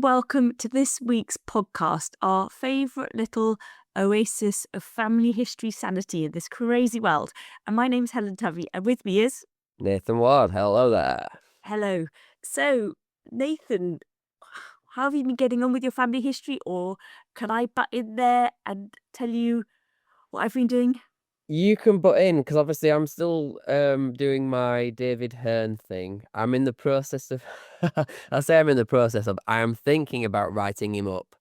and welcome to this week's podcast, our favourite little oasis of family history sanity in this crazy world. And my name's Helen Tovey, and with me is... Nathan Ward, hello there. Hello. So, Nathan, how have you been getting on with your family history, or can I butt in there and tell you what I've been doing? You can butt in, because obviously I'm still doing my David Hearn thing. I'm in the process of, I am thinking about writing him up.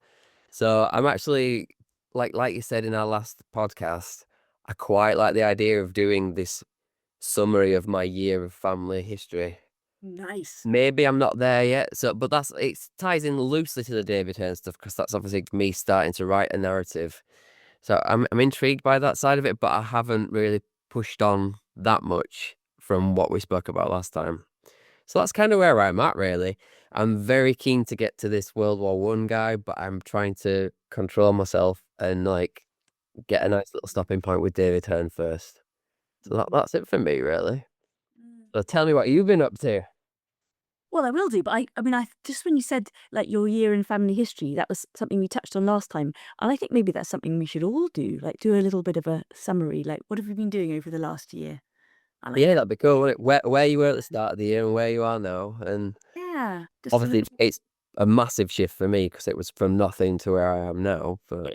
So I'm actually, like you said in our last podcast, I quite like the idea of doing this summary of my year of family history. Nice. Maybe I'm not there yet, but it ties in loosely to the David Hearn stuff, because that's obviously me starting to write a narrative. So I'm intrigued by that side of it, but I haven't really pushed on that much from what we spoke about last time. So that's kind of where I'm at, really. I'm very keen to get to this World War One guy, but I'm trying to control myself and get a nice little stopping point with David Hearn first. So that's it for me, really. So tell me what you've been up to. Well, I will do, but I just when you said like your year in family history, that was something we touched on last time, and I think maybe that's something we should all do. Like, do a little bit of a summary. Like, what have you been doing over the last year? Yeah, that'd be cool, wouldn't it? Where you were at the start of the year and where you are now, and Yeah, just obviously it's a massive shift for me because it was from nothing to where I am now. But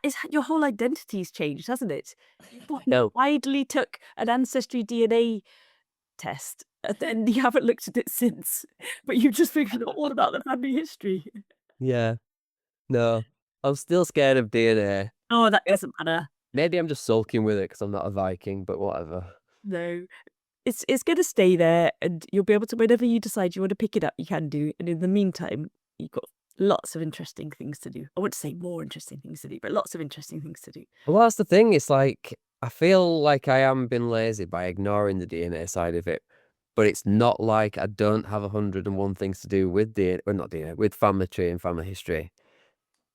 it's your whole identity's changed, hasn't it? no, Widely took an ancestry DNA test, and then you haven't looked at it since. But you've just figured out all about the family history. yeah, no, I'm still scared of DNA. Oh, that doesn't matter. Maybe I'm just sulking with it because I'm not a Viking, but whatever. No. It's going to stay there, and you'll be able to, whenever you decide you want to pick it up, you can do. And in the meantime, you've got lots of interesting things to do. I wouldn't say more interesting things to do, but lots of interesting things to do. Well, that's the thing. It's like I feel like I am being lazy by ignoring the DNA side of it, but it's not like I don't have 101 things to do with DNA, well, not DNA, with family tree and family history.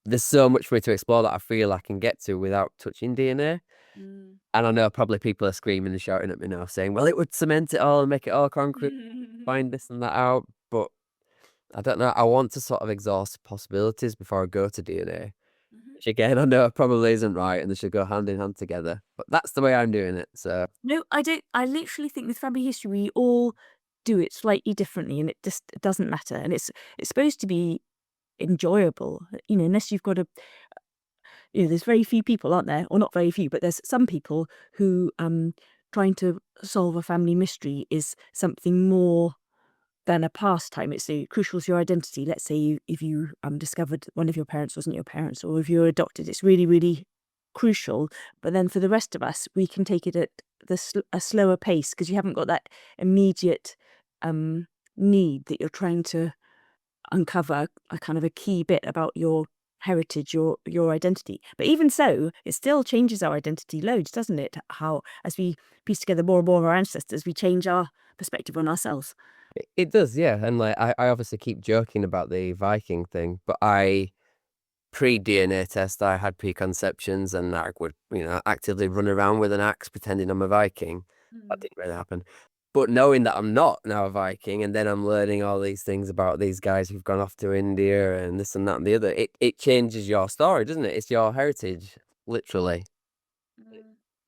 There's so much for me to explore that I feel I can get to without touching DNA. And I know probably people are screaming and shouting at me now saying, well, it would cement it all and make it all concrete, find this and that out. But I don't know. I want to sort of exhaust possibilities before I go to DNA. Which again, I know probably isn't right and they should go hand in hand together. But that's the way I'm doing it. So No, I don't. I literally think with family history, we all do it slightly differently, and it just doesn't matter. And it's supposed to be enjoyable, unless you've got there's very few people, aren't there? Or not very few, but there's some people who trying to solve a family mystery is something more than a pastime. It's crucial to your identity. Let's say if you discovered one of your parents wasn't your parents, or if you're adopted, it's really, really crucial. But then for the rest of us, we can take it at a slower pace because you haven't got that immediate need that you're trying to uncover a kind of a key bit about your heritage, your identity. But even so, it still changes our identity loads, doesn't it? How, as we piece together more and more of our ancestors, we change our perspective on ourselves. it does, yeah. And like I obviously keep joking about the Viking thing, but pre-DNA test, I had preconceptions and I would, actively run around with an axe pretending I'm a Viking. That didn't really happen. But knowing that I'm not now a Viking, and then I'm learning all these things about these guys who've gone off to India and this and that and the other, it changes your story, doesn't it? It's your heritage, literally.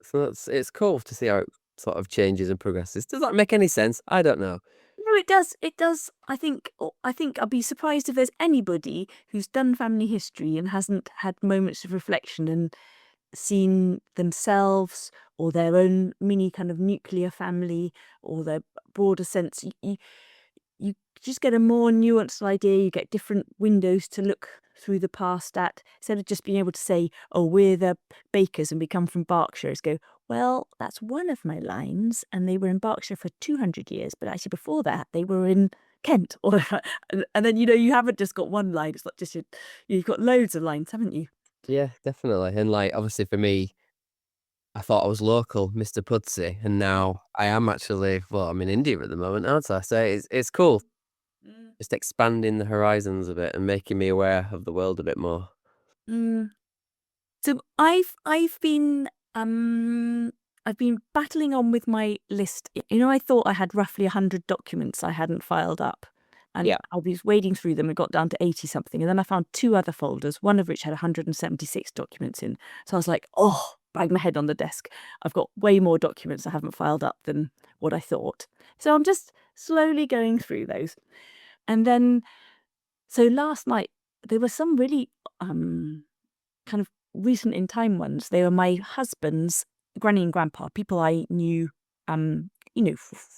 So it's cool to see how it sort of changes and progresses. Does that make any sense? I don't know. No, it does. It does. I think I'd be surprised if there's anybody who's done family history and hasn't had moments of reflection and seen themselves or their own mini kind of nuclear family or their broader sense. You just get a more nuanced idea. You get different windows to look through the past at, instead of just being able to say, oh, we're the Bakers and we come from Berkshire. It's go, well, that's one of my lines, and they were in Berkshire for 200 years, but actually before that they were in Kent. Or and then you haven't just got one line. It's not just you've got loads of lines, haven't you? Yeah, definitely. And like, obviously for me, I thought I was local, Mr. Pudsey, and now I am actually, well, I'm in India at the moment, aren't I? So it's cool. Just expanding the horizons a bit and making me aware of the world a bit more. So I've been battling on with my list. I thought I had roughly 100 documents I hadn't filed up, And Yeah. I was wading through them and got down to 80 something. And then I found two other folders, one of which had 176 documents in. So I was like, oh, bang my head on the desk. I've got way more documents I haven't filed up than what I thought. So I'm just slowly going through those. And then, so last night, there were some really kind of recent in time ones. They were my husband's granny and grandpa, people I knew,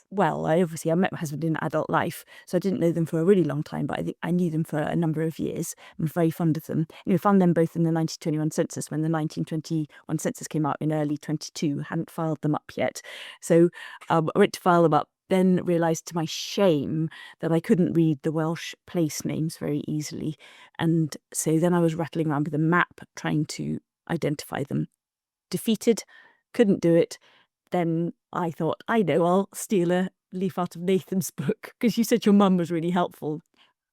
well. I met my husband in adult life, so I didn't know them for a really long time, but I think I knew them for a number of years. I'm very fond of them. Found them both in the 1921 census. When the 1921 census came out in early 22, hadn't filed them up yet, so I went to file them up. Then realised to my shame that I couldn't read the Welsh place names very easily. And so then I was rattling around with a map trying to identify them. Defeated, couldn't do it. Then I thought, I know, I'll steal a leaf out of Nathan's book, because you said your mum was really helpful,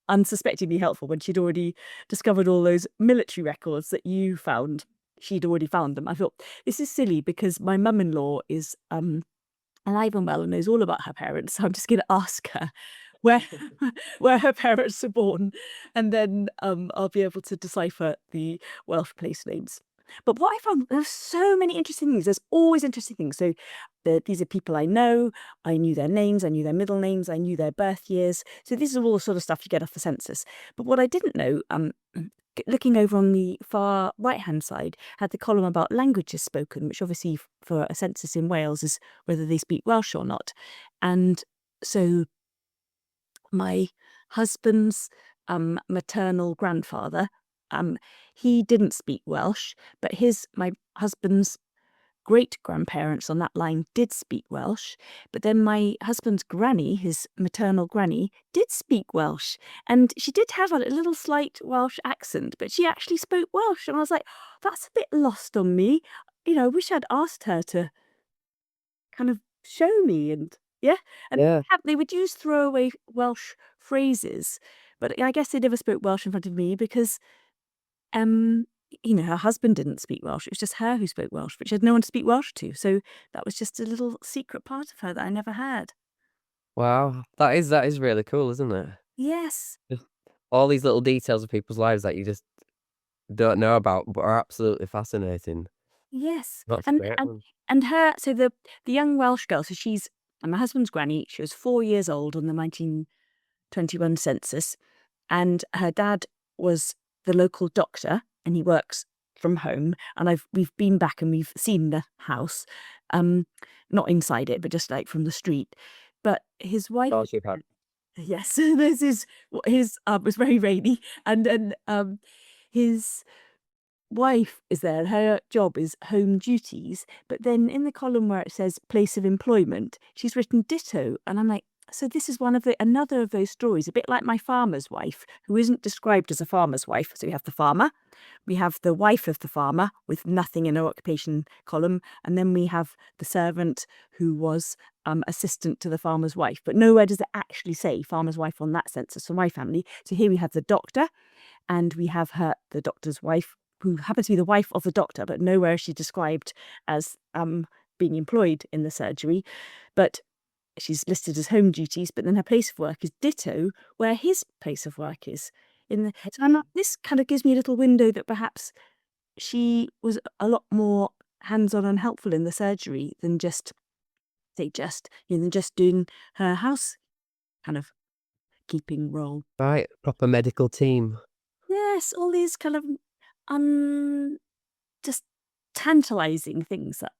unsuspectingly helpful, when she'd already discovered all those military records that you found. She'd already found them. I thought, this is silly, because my mum-in-law is alive and well and knows all about her parents. So I'm just going to ask her where where her parents were born, and then I'll be able to decipher the Welsh place names. But what I found, there's so many interesting things. There's always interesting things. So these are people I know. I knew their names. I knew their middle names. I knew their birth years. So this is all the sort of stuff you get off the census. But what I didn't know, looking over on the far right-hand side, had the column about languages spoken, which obviously for a census in Wales is whether they speak Welsh or not. And so my husband's maternal grandfather, he didn't speak Welsh, but my husband's great grandparents on that line did speak Welsh. But then my husband's granny, his maternal granny, did speak Welsh, and she did have a little slight Welsh accent, but she actually spoke Welsh. And I was like, that's a bit lost on me. I wish I'd asked her to kind of show me. And yeah, and Yeah. they would use throwaway Welsh phrases, but I guess they never spoke Welsh in front of me because her husband didn't speak Welsh. It was just her who spoke Welsh, but she had no one to speak Welsh to. So that was just a little secret part of her that I never had. Wow. That is really cool, isn't it? Yes, Just all these little details of people's lives that you just don't know about, but are absolutely fascinating. yes. That's a And great and one. and her, so the young Welsh girl, so she's my husband's granny. She was 4 years old on the 1921 census, and her dad was the local doctor, and he works from home. And we've been back and we've seen the house, not inside it, but just like from the street. But his wife, All you've had. yes, this is his. It was very rainy, and then his wife is there, and her job is home duties. But then in the column where it says place of employment, she's written ditto, and I'm like, so this is another of those stories, a bit like my farmer's wife, who isn't described as a farmer's wife. So we have the farmer, we have the wife of the farmer with nothing in her occupation column, and then we have the servant who was assistant to the farmer's wife. But nowhere does it actually say farmer's wife on that census for my family. So here we have the doctor, and we have the doctor's wife, who happens to be the wife of the doctor, but nowhere is she described as being employed in the surgery. But she's listed as home duties, but then her place of work is ditto where his place of work is. So this kind of gives me a little window that perhaps she was a lot more hands-on and helpful in the surgery than just doing her house kind of keeping role. Right, proper medical team. Yes, all these kind of just tantalizing things that,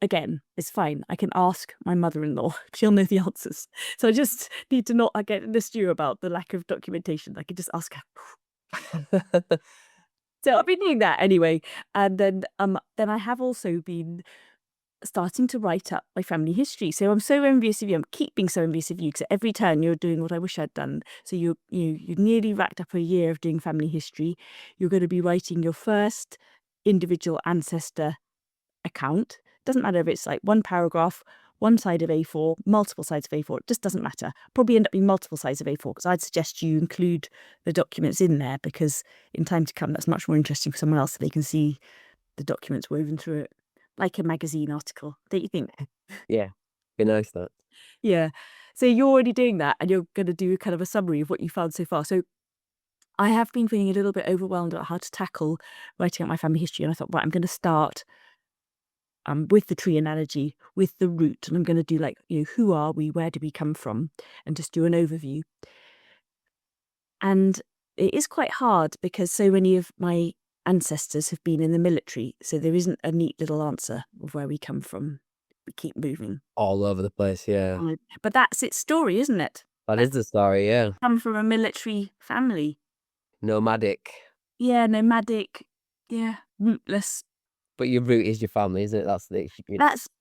again, is fine. I can ask my mother-in-law. She'll know the answers. So I just need to not get in a stew about the lack of documentation. I can just ask her. So I've been doing that anyway. And then I have also been starting to write up my family history. So I'm so envious of you. I'm keep being so envious of you, because at every turn you're doing what I wish I'd done. So you've nearly racked up a year of doing family history. You're going to be writing your first individual ancestor account. Doesn't matter if it's like one paragraph, one side of A4, multiple sides of A4. It just doesn't matter. Probably end up being multiple sides of A4, because I'd suggest you include the documents in there, because in time to come that's much more interesting for someone else, so they can see the documents woven through it, like a magazine article, don't you think? Yeah, be nice that. Yeah. So you're already doing that, and you're going to do kind of a summary of what you found so far. So I have been feeling a little bit overwhelmed about how to tackle writing out my family history, and I thought, right, I'm going to start with the tree analogy, with the root, and I'm going to do like, who are we, where do we come from, and just do an overview. And it is quite hard because so many of my ancestors have been in the military, so there isn't a neat little answer of where we come from. We keep moving. All over the place, yeah. But that's its story, isn't it? That is the story, yeah. Come from a military family. Nomadic. Yeah, nomadic. Yeah, rootless. But your root is your family, isn't it? That's the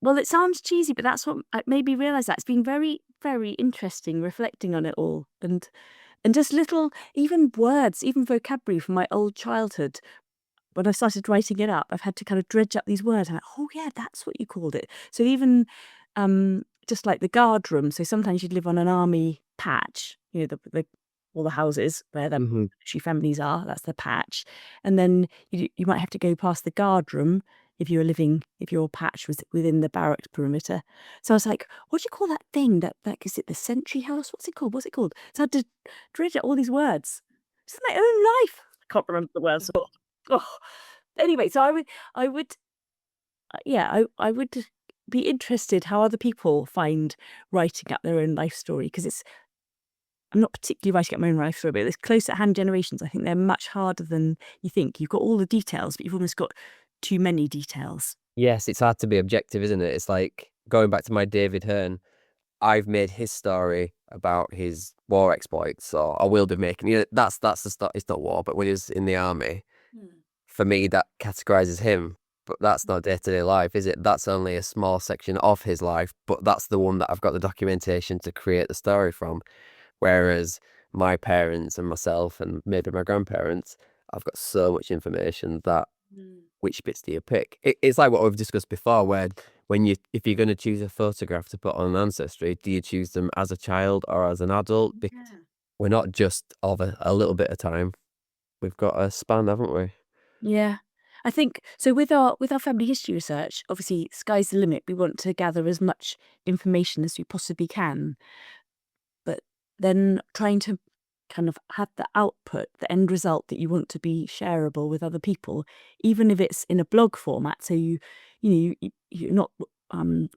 Well, it sounds cheesy, but that's what made me realise that. It's been very, very interesting reflecting on it all. And just little, even words, even vocabulary from my old childhood. When I started writing it up, I've had to kind of dredge up these words. I'm like, oh yeah, that's what you called it. So even just like the guard room. So sometimes you'd live on an army patch, all the houses where the military families are. That's the patch, and then you might have to go past the guard room if your patch was within the barracks perimeter. So I was like, what do you call that thing? That is it the sentry house? What's it called? So I had to dredge up all these words. It's my own life. I can't remember the words. Oh. Anyway, so I would I would be interested how other people find writing out their own life story, because I'm not particularly writing out my own life story, but it's close at hand generations. I think they're much harder than you think. You've got all the details, but you've almost got too many details. Yes, it's hard to be objective, isn't it? It's like going back to my David Hearn. I've made his story about his war exploits, or I will be making. That's the start. It's not war, but when he was in the army, for me, that categorizes him. But that's not day-to-day life, is it? That's only a small section of his life, but that's the one that I've got the documentation to create the story from. Whereas my parents and myself and maybe my grandparents, I've got so much information that which bits do you pick? It's like what we've discussed before, where if you're going to choose a photograph to put on Ancestry, do you choose them as a child or as an adult? Because we're not just of a little bit of time. We've got a span, haven't we? Yeah. I think so with our family history research, obviously sky's the limit. We want to gather as much information as we possibly can. But then trying to kind of have the output, the end result that you want to be shareable with other people, even if it's in a blog format, so you're not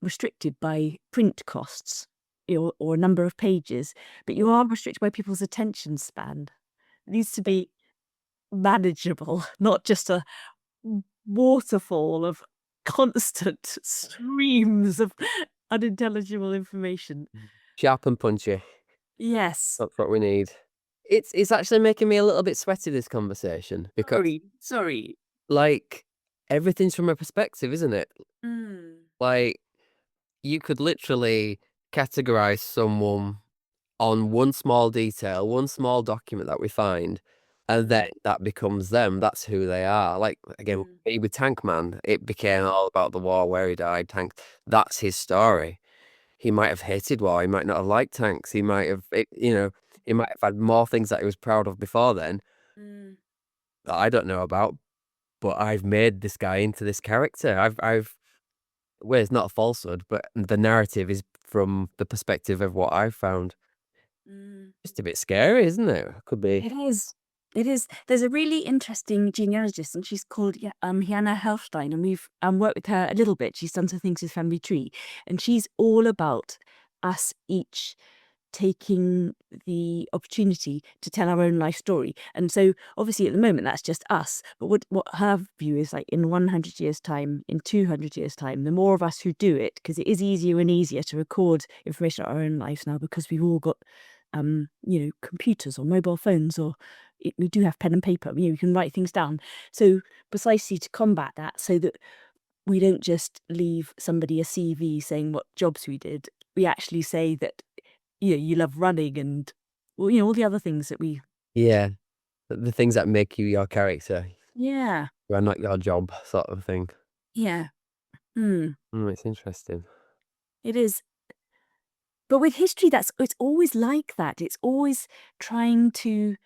restricted by print costs, or a number of pages, but you are restricted by people's attention span. It needs to be manageable, not just a waterfall of constant streams of unintelligible information. Sharp and punchy. Yes. That's what we need. It's actually making me a little bit sweaty, this conversation, because Sorry. like everything's from a perspective, isn't it? Like you could literally categorize someone on one small detail, one small document that we find, and then that becomes them. That's who they are. Like again, with Tank Man, it became all about the war, where he died. Tank. That's his story. He might have hated war. He might not have liked tanks. He might have, he might have had more things that he was proud of before then that I don't know about. But I've made this guy into this character. Well, it's not a falsehood, but the narrative is from the perspective of what I've found. Just a bit scary, isn't it? Could be. It is. It is. There's a really interesting genealogist, and she's called Hannah Helfstein, and we've worked with her a little bit. She's done some things with Family Tree, and she's all about us each taking the opportunity to tell our own life story. And so obviously at the moment that's just us, but what her view is, like, in 100 years time, in 200 years time, the more of us who do it, because it is easier and easier to record information about our own lives now, because we've all got computers or mobile phones, or we do have pen and paper, we can write things down. So precisely to combat that, so that we don't just leave somebody a CV saying what jobs we did, we actually say that you love running, and all the other things that we. Yeah, the things that make you your character. Yeah. You are not your job, sort of thing. Yeah. It's interesting. It is. But with history, it's always like that. It's always trying to.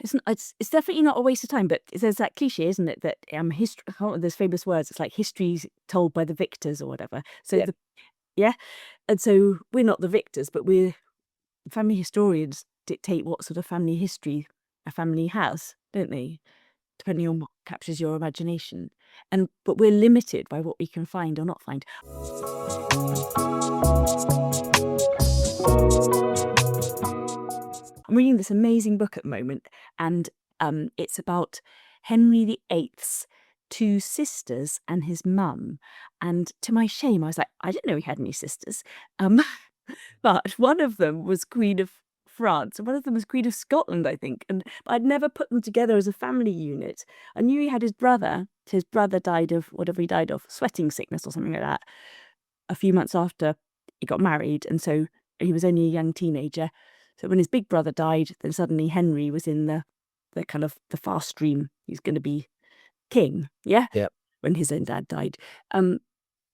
It's definitely not a waste of time. But there's that cliche, isn't it, that history. There's famous words. It's like history's told by the victors or whatever. So Yeah. And so we're not the victors, but we're family historians dictate what sort of family history a family has, don't they? Depending on what captures your imagination. But we're limited by what we can find or not find. I'm reading this amazing book at the moment, and it's about Henry VIII's two sisters and his mum. And to my shame, I was like, I didn't know he had any sisters. Um, but one of them was Queen of France, and one of them was Queen of Scotland, I think. But I'd never put them together as a family unit. I knew he had his brother. His brother died of whatever he died of, sweating sickness or something like that, a few months after he got married, and so he was only a young teenager. So when his big brother died, then suddenly Henry was in the kind of the fast stream. He's going to be king, yeah. Yep. When his own dad died,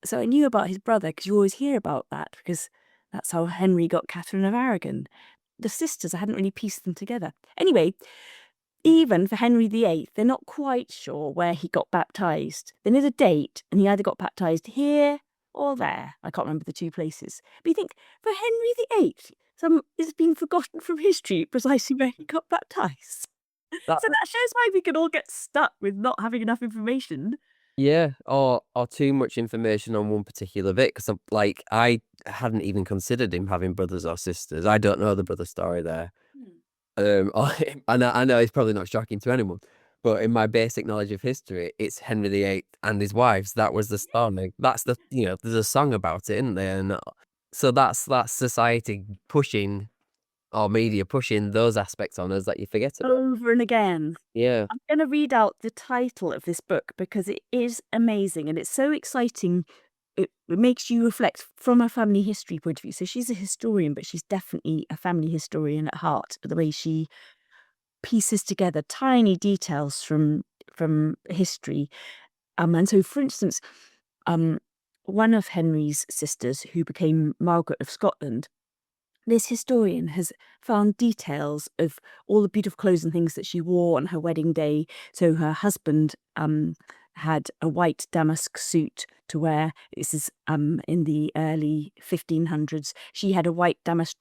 so I knew about his brother because you always hear about that because that's how Henry got Catherine of Aragon. The sisters, I hadn't really pieced them together. Anyway, even for Henry VIII, they're not quite sure where he got baptised. They know the date, and he either got baptised here or there. I can't remember the two places. But you think, for Henry VIII, it's been forgotten from history precisely where he got baptised. That So that shows why we can all get stuck with not having enough information. Yeah, or too much information on one particular bit, 'cause like, I hadn't even considered him having brothers or sisters. I don't know the brother story there. Or I know it's probably not shocking to anyone, but in my basic knowledge of history, it's Henry VIII and his wives. That was the story. That's there's a song about it, isn't there? And so that's society pushing, or media pushing those aspects on us that you forget about. Over and again. Yeah. I'm going to read out the title of this book because it is amazing and it's so exciting. It makes you reflect from a family history point of view. So she's a historian, but she's definitely a family historian at heart. The way she pieces together tiny details from history. And so, for instance, one of Henry's sisters, who became Margaret of Scotland, this historian has found details of all the beautiful clothes and things that she wore on her wedding day. So her husband had a white damask suit to wear. This is in the early 1500s. She had a white damask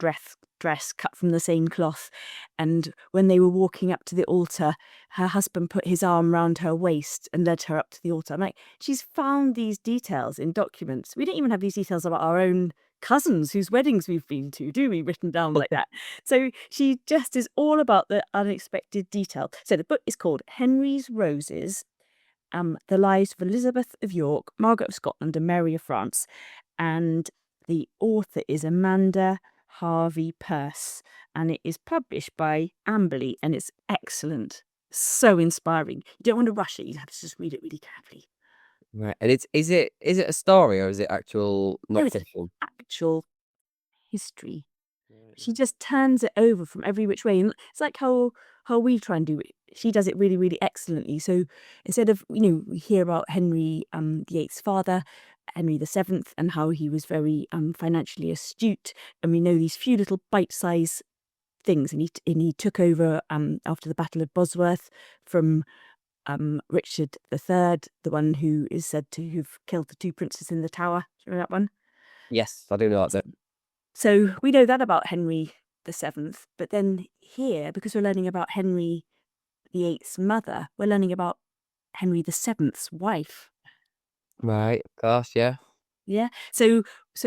dress cut from the same cloth. And when they were walking up to the altar, her husband put his arm round her waist and led her up to the altar. I'm like, she's found these details in documents. We don't even have these details about our own cousins whose weddings we've been to, do we, written down like that? So she just is all about the unexpected detail. So the book is called Henry's Roses, The Lives of Elizabeth of York, Margaret of Scotland and Mary of France. And the author is Amanda Harvey Peirce, and it is published by Amberley, and it's excellent. So inspiring. You don't want to rush it, you have to just read it really carefully. Right. And is it a story, or is it actual No, not it's fiction? actual history. Right. She just turns it over from every which way. And it's like how we try and do it. She does it really, really excellently. So instead of, we hear about Henry VIII's father, Henry VII, and how he was very financially astute. And we know these few little bite-sized things. And he took over after the Battle of Bosworth from Richard III, the one who is said to have killed the two princes in the tower. Do you remember that one? Yes, I do know that. So we know that about Henry VII, but then here, because we're learning about Henry VIII's mother, we're learning about Henry VII's wife. Right, of course, yeah. Yeah. So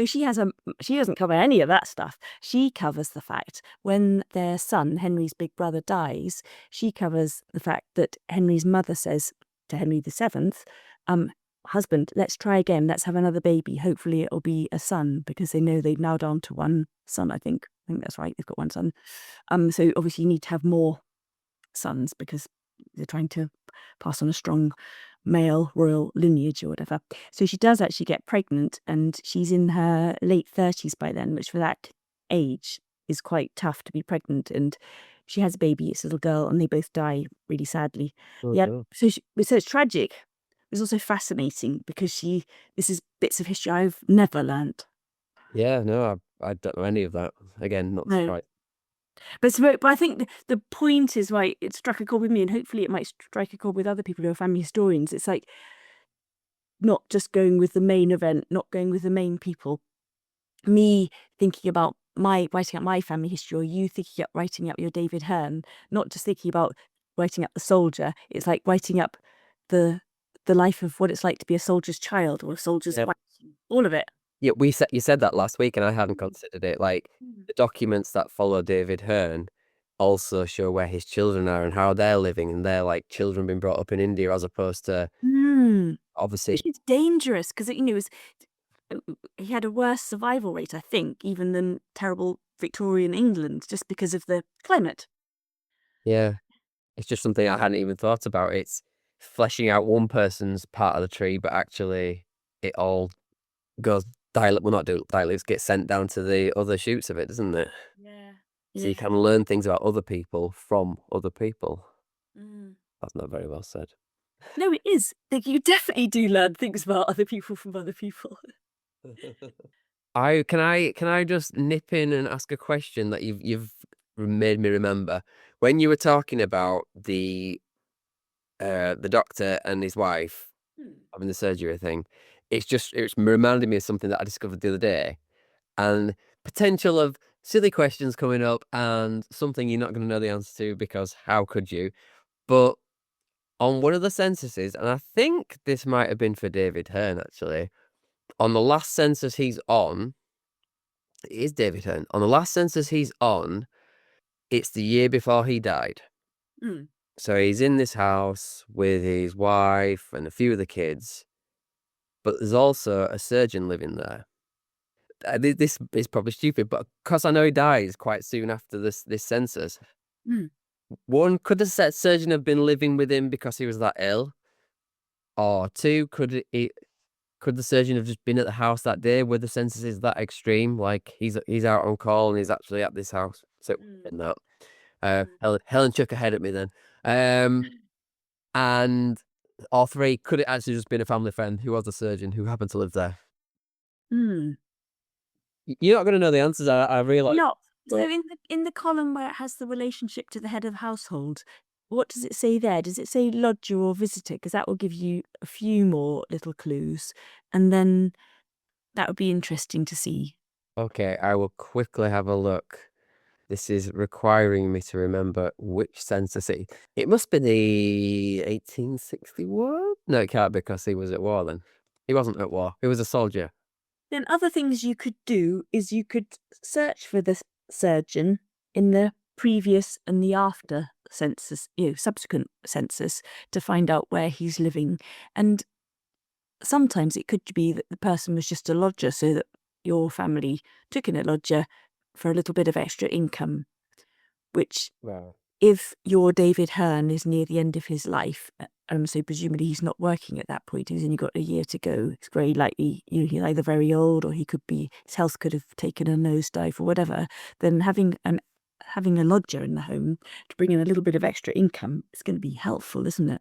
she doesn't cover any of that stuff. She covers the fact when their son, Henry's big brother, dies, she covers the fact that Henry's mother says to Henry VII, husband, let's try again, let's have another baby. Hopefully it'll be a son, because they know they've now down to one son, I think. I think that's right, they've got one son. So obviously you need to have more sons because they're trying to pass on a strong male royal lineage or whatever. So she does actually get pregnant, and she's in her late 30s by then, which for that age is quite tough to be pregnant. And she has a baby, it's a little girl, and they both die really sadly. Oh, Yeah. no. So it's tragic. It's also fascinating because this is bits of history I've never learnt. Yeah, no, I don't know any of that. Again, not No. surprised. But I think the point is why it struck a chord with me, and hopefully it might strike a chord with other people who are family historians. It's like not just going with the main event, not going with the main people, me thinking about my writing up my family history, or you thinking up writing up your David Hearn, not just thinking about writing up the soldier. It's like writing up the the life of what it's like to be a soldier's child or a soldier's Yeah. wife. All of it. Yeah, you said that last week, and I hadn't considered it. Like Mm. the documents that follow David Hearn also show where his children are and how they're living, and they're like children being brought up in India, as opposed to Mm. Which obviously. is dangerous because it was he had a worse survival rate, I think, even than terrible Victorian England, just because of the climate. Yeah, it's just something I hadn't even thought about. It's fleshing out one person's part of the tree, but actually it all goes dilute. Well, not dilutes, gets sent down to the other shoots of it, doesn't it? Yeah. So you Yeah. can learn things about other people from other people. Mm. That's not very well said. No, it is. Like, you definitely do learn things about other people from other people. I just nip in and ask a question that you've made me remember when you were talking about the doctor and his wife Hmm. having the surgery thing. It's reminding me of something that I discovered the other day, and potential of silly questions coming up and something you're not going to know the answer to because how could you? But on one of the censuses, and I think this might have been for David Hearn actually, on the last census he's on, it is David Hearn. On the last census he's on, it's the year before he died. Mm. So he's in this house with his wife and a few of the kids, but there's also a surgeon living there. This is probably stupid, but because I know he dies quite soon after this census, Mm. one, could the surgeon have been living with him because he was that ill? Or two, could the surgeon have just been at the house that day where the census is that extreme? Like he's out on call and he's actually at this house. So Mm. in that, Mm. Helen shook her head at me then. And or three, could it actually just been a family friend who was a surgeon who happened to live there? Mm. You're not going to know the answers. I realize. Not so But in the column where it has the relationship to the head of household, what does it say there? Does it say lodger or visitor? Because that will give you a few more little clues, and then that would be interesting to see. okay, I will quickly have a look. This is requiring me to remember which census it must be the 1861. No, it can't because he was at war then. He wasn't at war. He was a soldier. Then other things you could do is you could search for the surgeon in the previous and the after census, subsequent census, to find out where he's living. And sometimes it could be that the person was just a lodger, so that your family took in a lodger for a little bit of extra income, which, Wow. if your David Hearn is near the end of his life, so presumably he's not working at that point, he's only got a year to go, it's very likely he's either very old or he could be, his health could have taken a nosedive or whatever, then having a lodger in the home to bring in a little bit of extra income is going to be helpful, isn't it?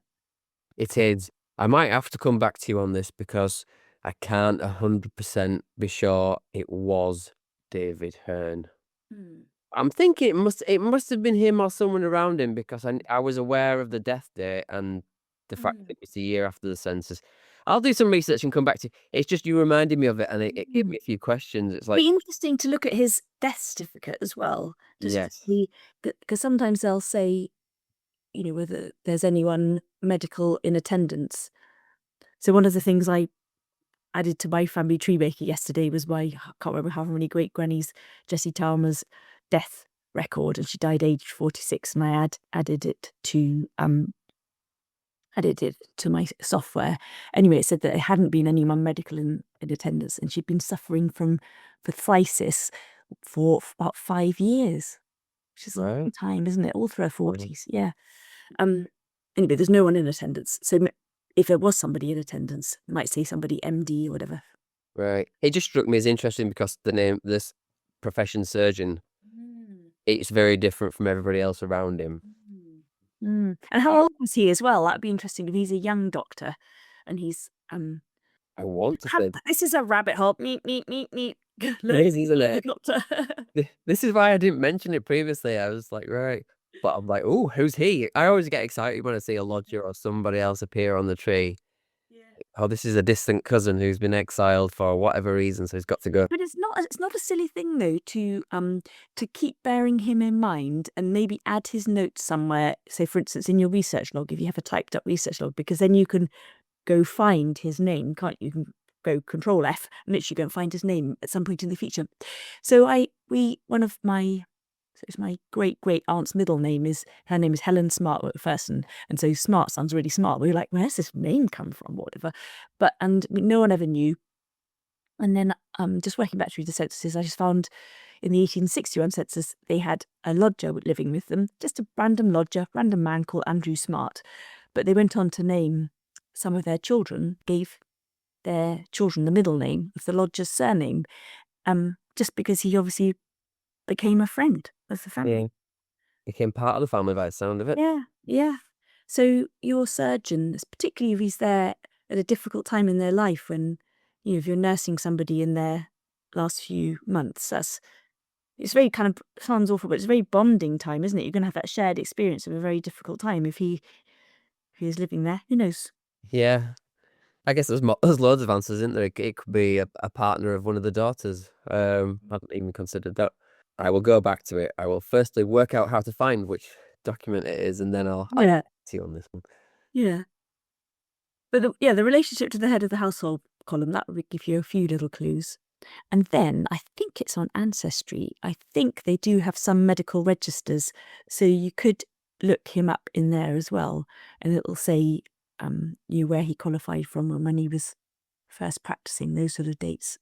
It is. I might have to come back to you on this because I can't 100% be sure it was David Hearn. Hmm. I'm thinking it must have been him or someone around him because I was aware of the death date and the fact Hmm. that it's a year after the census. I'll do some research and come back to you. It's just you reminded me of it and it gave Hmm. me a few questions. It's like, Be interesting to look at his death certificate as well, just to yes. see, because sometimes they'll say, whether there's anyone medical in attendance. So one of the things I added to my family tree maker yesterday was my, I can't remember how many great grannies, Jessie Talmer's death record, and she died aged 46, and I added it to my software. Anyway, it said that there hadn't been anyone medical in attendance, and she'd been suffering from phthisis for about 5 years, which is a long Right. time, isn't it? All through her Mhm. 40s, yeah. Anyway, there's no one in attendance, so if there was somebody in attendance, it might say somebody MD or whatever. Right. It just struck me as interesting because the name, this profession surgeon, Mm. it's very different from everybody else around him. Mm. Mm. And how old was he as well? That'd be interesting if he's a young doctor, and he's I want to say this is a rabbit hole. Meet, meet, meet, meet. Learn this, isn't the it? doctor. This is why I didn't mention it previously. I was like, right. But I'm like, oh, who's he? I always get excited when I see a lodger or somebody else appear on the tree. Yeah. Oh, this is a distant cousin who's been exiled for whatever reason, so he's got to go. But it's not a silly thing though to keep bearing him in mind and maybe add his notes somewhere, say for instance in your research log, if you have a typed up research log, because then you can go find his name, can't you? You can go Control F and literally go and find his name at some point in the future. So one of my so it's my great aunt's middle name is her name is Helen Smart McPherson, and so Smart sounds really smart. We were like, where's this name come from? Whatever, but no one ever knew. And then just working back through the censuses, I just found in the 1861 census they had a lodger living with them, just a random lodger, random man called Andrew Smart. But they went on to name some of their children, gave their children the middle name of the lodger's surname, just because he obviously became a friend of the Yeah, family. became part of the family by the sound of it. Yeah, yeah. So your surgeon, particularly if he's there at a difficult time in their life when, if you're nursing somebody in their last few months, it's very kind of, sounds awful, but it's a very bonding time, isn't it? You're going to have that shared experience of a very difficult time if he is living there. Who knows? Yeah. I guess there's loads of answers, isn't there? It could be a partner of one of the daughters. I hadn't even considered that. I will go back to it. I will firstly work out how to find which document it is, and then I'll Yeah, see you on this one. yeah. But the relationship to the head of the household column, that would give you a few little clues. And then I think it's on Ancestry. I think they do have some medical registers, so you could look him up in there as well, and it'll say where he qualified from and when he was first practicing, those sort of dates.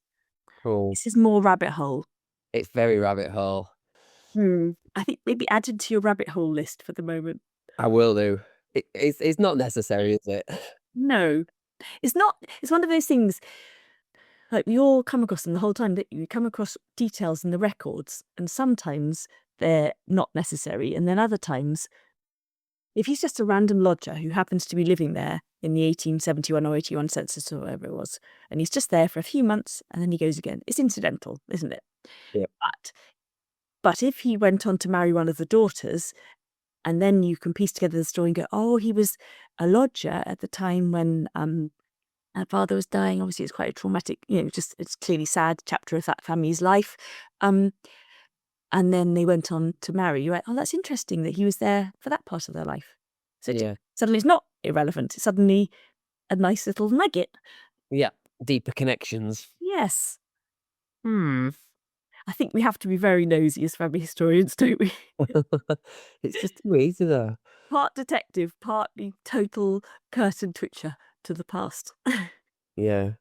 Cool. This is more rabbit hole. It's very rabbit hole. I think maybe add it to your rabbit hole list for the moment. I will do. It's not necessary, is it? No, it's not. It's one of those things. Like we all come across them the whole time, that you come across details in the records, and sometimes they're not necessary, and then other times, if he's just a random lodger who happens to be living there in the 1871 or 81 census or whatever it was, and he's just there for a few months and then he goes again, it's incidental, isn't it? Yeah. But if he went on to marry one of the daughters, and then you can piece together the story and go, oh, he was a lodger at the time when her father was dying. Obviously, it's quite a traumatic, just it's clearly sad chapter of that family's life. And then they went on to marry. You're like, oh, that's interesting that he was there for that part of their life. So Yeah. suddenly it's not irrelevant. It's suddenly a nice little nugget. Yeah. Deeper connections. Yes. I think we have to be very nosy as family historians, don't we? It's just too easy though. Part detective, partly total curtain twitcher to the past. Yeah.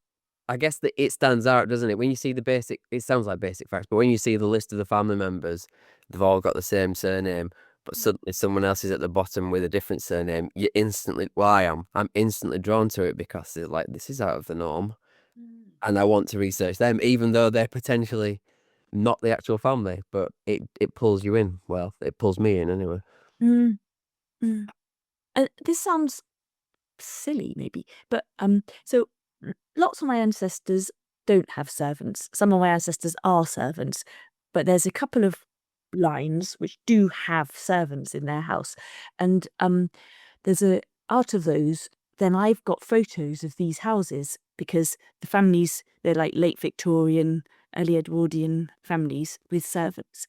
I guess that it stands out, doesn't it? When you see it sounds like basic facts, but when you see the list of the family members, they've all got the same surname, but suddenly someone else is at the bottom with a different surname, you instantly, well, I'm instantly drawn to it because it's like, this is out of the norm. And I want to research them, even though they're potentially not the actual family, but it pulls you in. Well, it pulls me in anyway. Mm, mm. This sounds silly, maybe, but so lots of my ancestors don't have servants. Some of my ancestors are servants, but there's a couple of lines which do have servants in their house, and there's out of those. Then I've got photos of these houses because the families, they're like late Victorian, early Edwardian families with servants.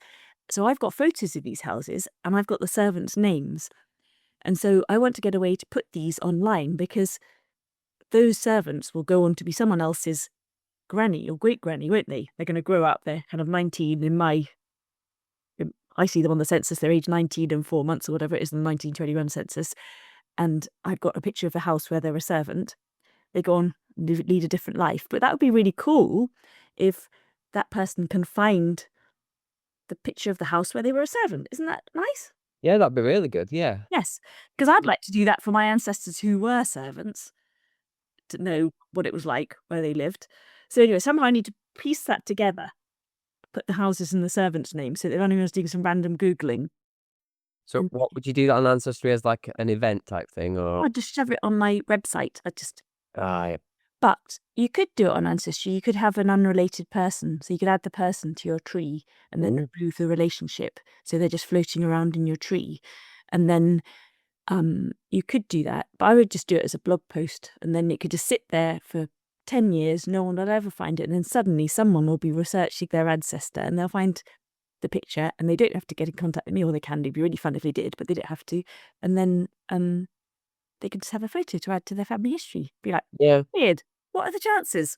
So I've got photos of these houses and I've got the servants' names. And so I want to get a way to put these online because those servants will go on to be someone else's granny or great granny, won't they? They're going to grow up, they're kind of 19 I see them on the census, they're age 19 and 4 months or whatever it is in the 1921 census. And I've got a picture of the house where they're a servant. They go on and lead a different life. But that would be really cool if that person can find the picture of the house where they were a servant. Isn't that nice? Yeah, that'd be really good. Yeah. Yes, because I'd like to do that for my ancestors who were servants, to know what it was like where they lived. So anyway, somehow I need to piece that together, put the houses and the servants' names, so that if anyone's doing some random Googling, So and what would you do that on Ancestry as like an event type thing, or? I'd just shove it on my website. Ah, But you could do it on Ancestry. You could have an unrelated person. So you could add the person to your tree and then Ooh. remove the relationship. So they're just floating around in your tree. And then You could do that, but I would just do it as a blog post, and then it could just sit there for 10 years. No one will ever find it, and then suddenly someone will be researching their ancestor, and they'll find the picture, and they don't have to get in contact with me, or they can. It'd be really fun if they did, but they don't have to. And then they can just have a photo to add to their family history. Be like, Yeah. weird. What are the chances?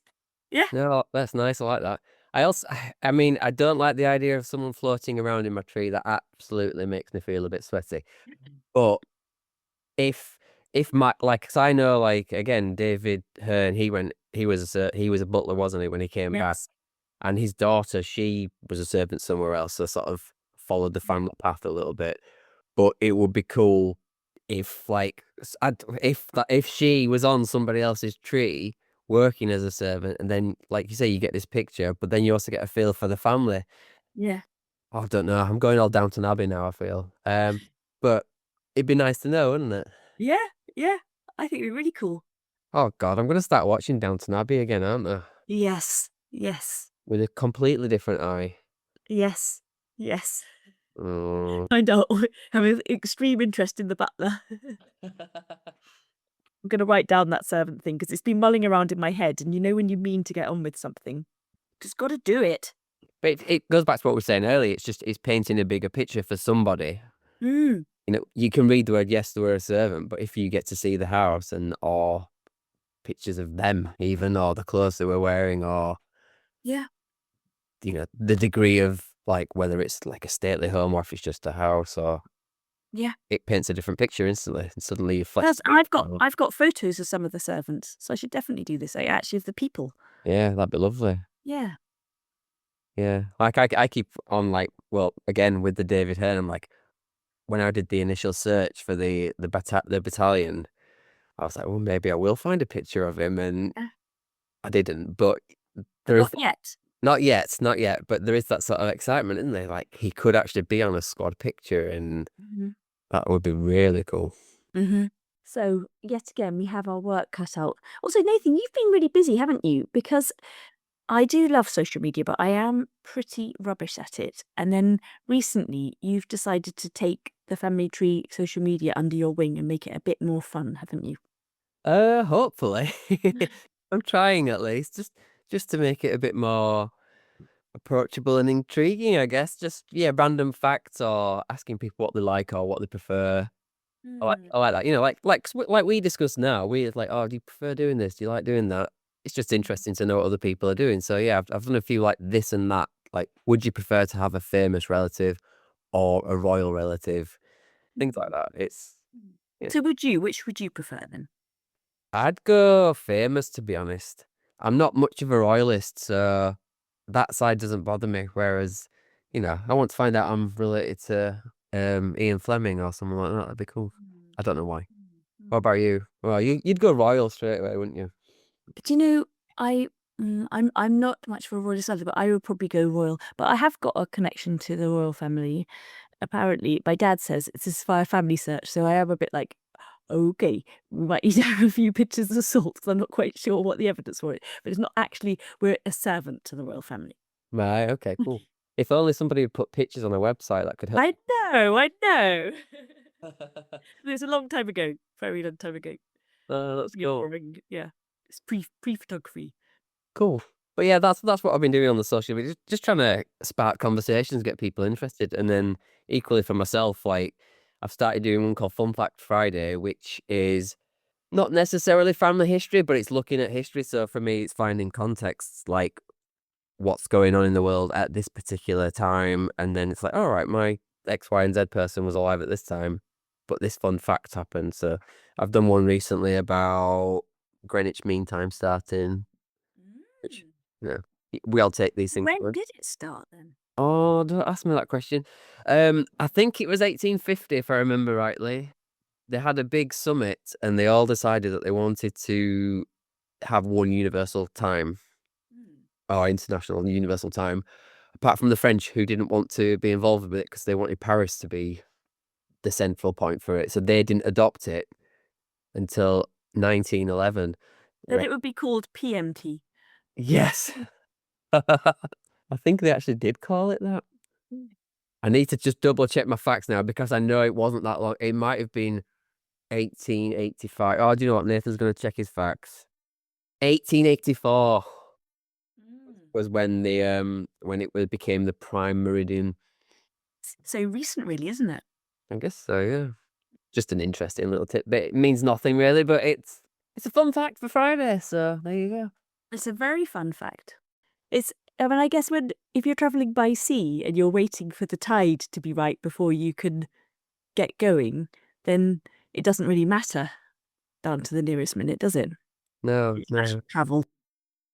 Yeah. No, that's nice. I like that. I also, I mean, I don't like the idea of someone floating around in my tree. That absolutely makes me feel a bit sweaty. But if my like, 'cause I know, like, again, David Hearn, he was a butler, wasn't he, when he came back, Yes. and his daughter, she was a servant somewhere else, so sort of followed the family path a little bit. But it would be cool if, like, if she was on somebody else's tree working as a servant, and then, like you say, you get this picture, but then you also get a feel for the family. Yeah. Oh, I don't know. I'm going all Downton Abbey now, I feel. But it'd be nice to know, wouldn't it? Yeah. Yeah. I think it'd be really cool. Oh God, I'm gonna start watching Downton Abbey again, aren't I? Yes. Yes. With a completely different eye. Yes. Yes. Oh. I know. I have an extreme interest in the butler. I'm going to write down that servant thing because it's been mulling around in my head. And you know, when you mean to get on with something, just got to do it. But it goes back to what we were saying earlier. It's painting a bigger picture for somebody. Mm. You know, you can read the word yes, they were a servant, but if you get to see the house and or pictures of them even, or the clothes they were wearing, or Yeah. you know, the degree of, like, whether it's like a stately home or if it's just a house, or Yeah. it paints a different picture instantly, and suddenly you flex. I've got photos of some of the servants, so I should definitely do this. Actually, of the people. Yeah, that'd be lovely. Yeah. Yeah, like I keep on, like, well, again with the David Hearn, I'm like, when I did the initial search for the battalion, I was like, well, maybe I will find a picture of him, and Yeah. I didn't. But there is Not yet. not yet, not yet. But there is that sort of excitement, isn't there? Like, he could actually be on a squad picture, and Mm-hmm. that would be really cool. Mm-hmm. So yet again, we have our work cut out. Also, Nathan, you've been really busy, haven't you? Because I do love social media, but I am pretty rubbish at it. And then recently, you've decided to take the family tree social media under your wing and make it a bit more fun, haven't you? Hopefully, I'm trying at least, just to make it a bit more approachable and intriguing, I guess. Just, yeah, random facts or asking people what they like or what they prefer. Mm. I like that. You know, like we discussed now. We're like, oh, do you prefer doing this? Do you like doing that? It's just interesting to know what other people are doing. So yeah, I've done a few like this and that. Like, would you prefer to have a famous relative or a royal relative? Things like that. It's yeah. So which would you prefer then? I'd go famous, to be honest. I'm not much of a royalist, so that side doesn't bother me. Whereas, you know, I want to find out I'm related to Ian Fleming or someone like that. That'd be cool. I don't know why. What about you? Well, you'd go royal straight away, wouldn't you? But you know, I'm not much for a royalist either, but I would probably go royal. But I have got a connection to the royal family. Apparently, my dad says it's just via family search, so I am a bit like, okay, we might need to have a few pictures of salt because I'm not quite sure what the evidence for it. But it's not actually we're a servant to the royal family. Right, okay, cool. If only somebody would put pictures on a website that could help. I know. It was a long time ago, very long time ago. That's You're cool. boring, yeah. It's pre photography. Cool. But yeah, that's what I've been doing on the social media. Just trying to spark conversations, get people interested. And then equally for myself, like, I've started doing one called Fun Fact Friday, which is not necessarily family history, but it's looking at history. So for me, it's finding contexts, like what's going on in the world at this particular time. And then it's like, all right, my X, Y, and Z person was alive at this time, but this fun fact happened. So I've done one recently about Greenwich Mean Time starting, which, Mm. you know, we all take these things. When did it start then? Oh, don't ask me that question. I think it was 1850, if I remember rightly. They had a big summit and they all decided that they wanted to have one universal time, Mm. or international universal time, apart from the French, who didn't want to be involved with it because they wanted Paris to be the central point for it. So they didn't adopt it until 1911. Then Right. it would be called PMT. Yes. I think they actually did call it that. Mm. I need to just double check my facts now because I know it wasn't that long. It might have been. 1885. Oh, do you know what? Nathan's going to check his facts. 1884 Mm. was when it became the prime meridian. So recent, really, isn't it? I guess so, yeah. Just an interesting little tidbit. It means nothing really, but it's a fun fact for Friday, so there you go. It's a very fun fact. I mean, I guess if you're traveling by sea and you're waiting for the tide to be right before you can get going, then it doesn't really matter down to the nearest minute, does it? No, International no. travel.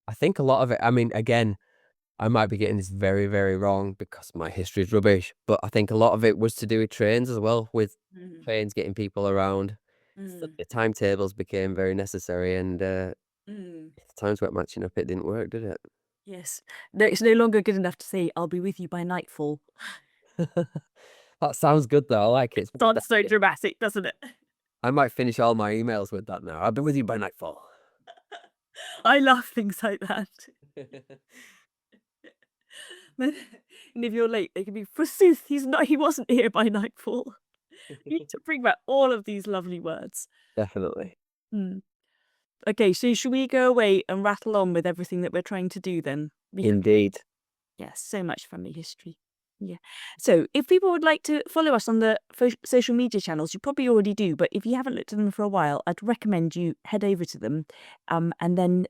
I think a lot of it, I mean, again, I might be getting this very, very wrong because my history is rubbish, but I think a lot of it was to do with trains as well, with Mm, trains getting people around. So mm, the timetables became very necessary, and mm. if the times weren't matching up, it didn't work, did it? Yes. No, it's no longer good enough to say, I'll be with you by nightfall. That sounds good though. I like it. Sounds so dramatic, doesn't it? I might finish all my emails with that now. I'll be with you by nightfall. I love things like that. And if you're late, they can be, forsooth, he wasn't here by nightfall. You need to bring back all of these lovely words. Definitely. Hmm. Okay, so should we go away and rattle on with everything that we're trying to do then? Indeed. Yes, so much family history. Yeah. So if people would like to follow us on the social media channels, you probably already do, but if you haven't looked at them for a while, I'd recommend you head over to them. And then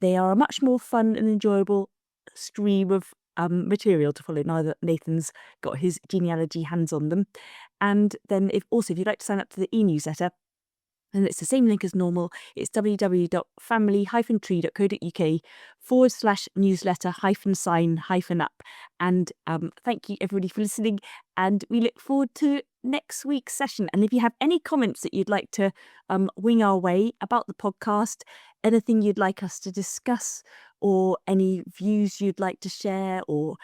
they are a much more fun and enjoyable stream of material to follow now that Nathan's got his genealogy hands on them. And then if you'd like to sign up to the e-newsletter, and it's the same link as normal. It's www.family-tree.co.uk/newsletter-sign-up. And thank you everybody for listening. And we look forward to next week's session. And if you have any comments that you'd like to wing our way about the podcast, anything you'd like us to discuss, or any views you'd like to share, or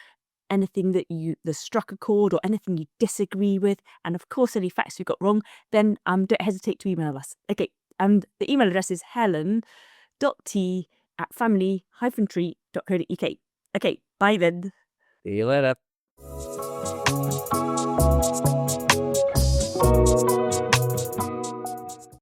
anything that struck a chord, or anything you disagree with, and of course any facts we got wrong, then don't hesitate to email us. Okay, and the email address is helen.t@family-tree.co.uk. Okay, bye then. See you later.